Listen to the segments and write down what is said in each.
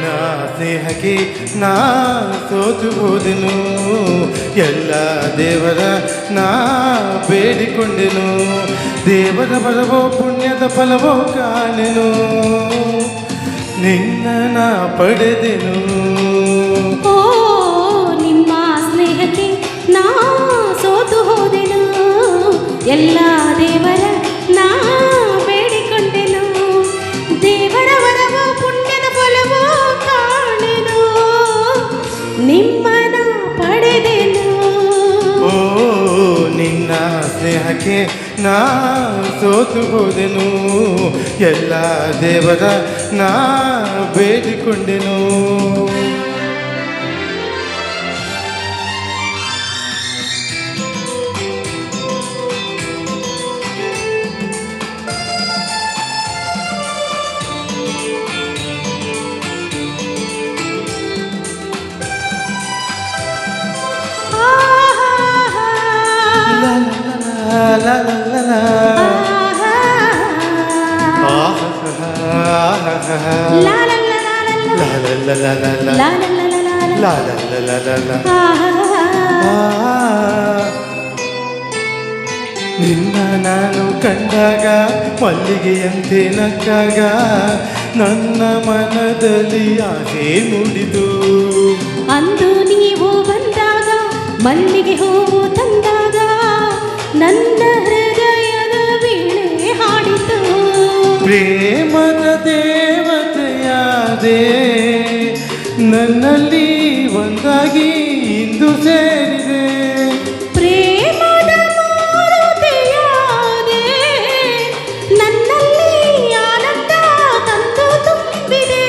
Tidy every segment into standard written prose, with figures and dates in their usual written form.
ನಿನ್ನ ಸ್ನೇಹಕ್ಕೆ ನಾ ಸೋತು ಹೋದೆನು. ಎಲ್ಲ ದೇವರ ನಾ ಬೇಡಿಕೊಂಡೆನು. ದೇವರ ಬಲವೋ ಪುಣ್ಯದ ಫಲವೋ ಕಾಣೆನು. ನಿನ್ನ ನಾ ಪಡೆದೆನು. ಓ ನಿಮ್ಮ ಸ್ನೇಹಕ್ಕೆ ನಾ ಸೋತು ಹೋದೆನು. ಎಲ್ಲ ದೇವರ ನಾ ಬೇಡಿಕೊಂಡೆನು. ದೇವರ ವರವೋ ಪುಣ್ಯದ ಫಲವೋ ಕಾಣೆನು. ನಿಮ್ಮನ ಪಡೆದೆನು. ಓ ನಿನ್ನ ಸ್ನೇಹಕ್ಕೆ ನಾ ಸೋತು ಹೋದೆನು. ಎಲ್ಲ ದೇವರ ನಾ ಬೇಡಿಕೊಂಡೆನು. La la la la. La la la la la. La la la la la. La la la la la. La la la la la. ನಿನ್ನ ನಾನು ಕಂಡಾಗ ಮಲ್ಲಿಗೆಯಂತೆ ನಕ್ಕಾಗ ನನ್ನ ಮನದಲ್ಲಿ ಆಸೆ ಮೂಡಿತು. ಅಂದು ನೀವು ಬಂದಾಗ ಮಲ್ಲಿಗೆ ಹೂವು ತಂದಾಗ ನನ್ನ ಹೃದಯದ ವೀಣೆ ಹಾಡಿತು. ಪ್ರೇಮದ ದೇವತೆಯಾದೆ ನನ್ನಲ್ಲಿ ಒಂದಾಗಿ ಇಂದು ಸೇರಿದೆ. ಪ್ರೇಮದ ಮೂರುತಿಯಾದೆ ನನ್ನಲ್ಲಿ ಆನಂದ ತಂದು ತುಂಬಿದೆ.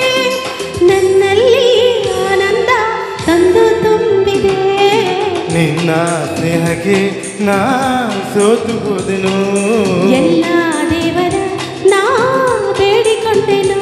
ನನ್ನಲ್ಲಿ ಆನಂದ ತಂದು ತುಂಬಿದೆ. ನಿನ್ನ ಸ್ನೇಹಕ್ಕೆ ನಾ ಸೋತು ಹೋದೆನು. ಎಲ್ಲ ದೇವರ ನಾ ಬೇಡಿಕೊಂಡೆನು.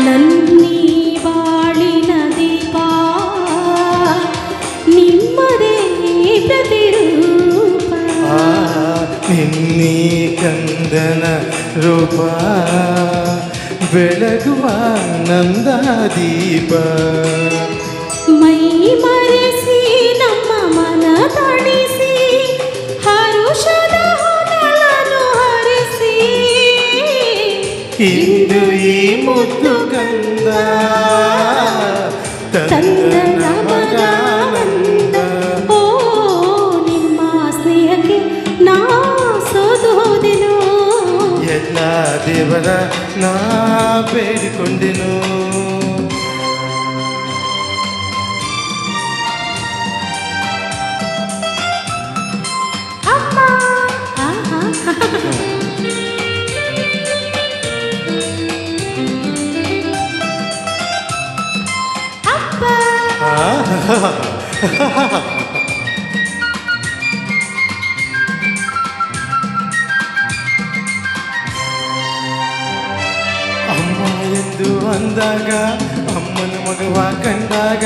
ನನ್ನೀ ಬಾಳಿನ ದೀಪ ನಿಮ್ಮದೇ ಪ್ರತಿರೂಪ. ನಿನ್ನೀ ಕಂದನ ರೂಪ ಬೆಳಗುವ ನಂದ ದೀಪ. ಮೈ ಮರೆಸಿ ನಮ್ಮ ಮನ ತಣಿಸಿ ಹರುಷದ ಹೊನಲನ್ನು ಹರಿಸಿ ಇಂದು ಈ ಮುದ್ದು ಕಂದ ತಂದ ನಮಗಾನಂದ. ಓ ನಿಮ್ಮ ಸ್ನೇಹಕ್ಕೆ ನಾ ಸೋತು ಹೋದೆನು. ಎಲ್ಲ ದೇವರ ನಾ ಬೇಡಿಕೊಂಡೆನು. ಅಮ್ಮ ಅಪ್ಪ ಅಮ್ಮ ಎಂದು ಅಂದಾಗ ಅಮ್ಮನ ಮಗವ ಕಂಡಾಗ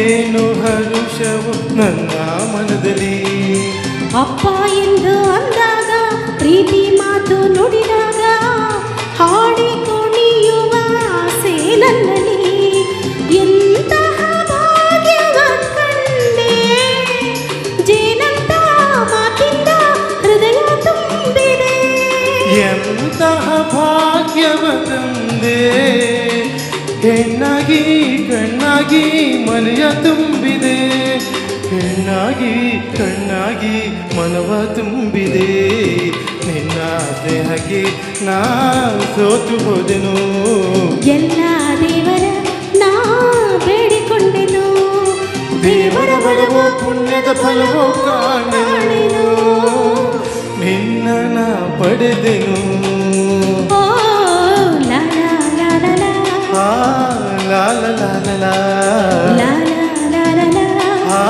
ಏನು ಹರುಷವು ನನ್ನ ಮನದಲ್ಲಿ. ಅಪ್ಪ ಎಂದು ಅಂದಾಗ ಪ್ರೀತಿ ಮಾತು ನುಡಿದಾಗ ಹಾಡಿ ಕುಣಿಯುವ ಆಸೆ ನನ್ನಲ್ಲಿ. ಎಂತಹ ಭಾಗ್ಯವ ಕಂಡೆ ಜೇನಂತ ಮಾತಿಂದ ಹೃದಯ ತುಂಬಿದೆ. ಎಂತಹ ಭಾಗ್ಯವ ತಂದೆ ಹೆಣ್ಣಾಗಿ ಕಣ್ಣಾಗಿ ಮನೆಯ ತುಂಬಿದೆ. ಹೆಣ್ಣಾಗಿ ಕಣ್ಣಾಗಿ ಮನವ ತುಂಬಿದೆ. ನಿನ್ನ ಸ್ನೇಹಕ್ಕೆ ನಾ ಸೋತು ಹೋದೆನು. ಎಲ್ಲ ದೇವರ ನಾ ಬೇಡಿಕೊಂಡೆನು. ದೇವರ ಬಲವೋ ಪುಣ್ಯದ ಫಲವೋ ಕಾಣೆನು. ನಿನ್ನ ನಾ ಪಡೆದೆನು. ಓ ಲಾಲ ಆ ಲಾ ಲಾ ಲಾ ಲಾ ಲಾ. ಲಾ ಲಾ ಲಾ ಲಾ ಲಾ. ಆ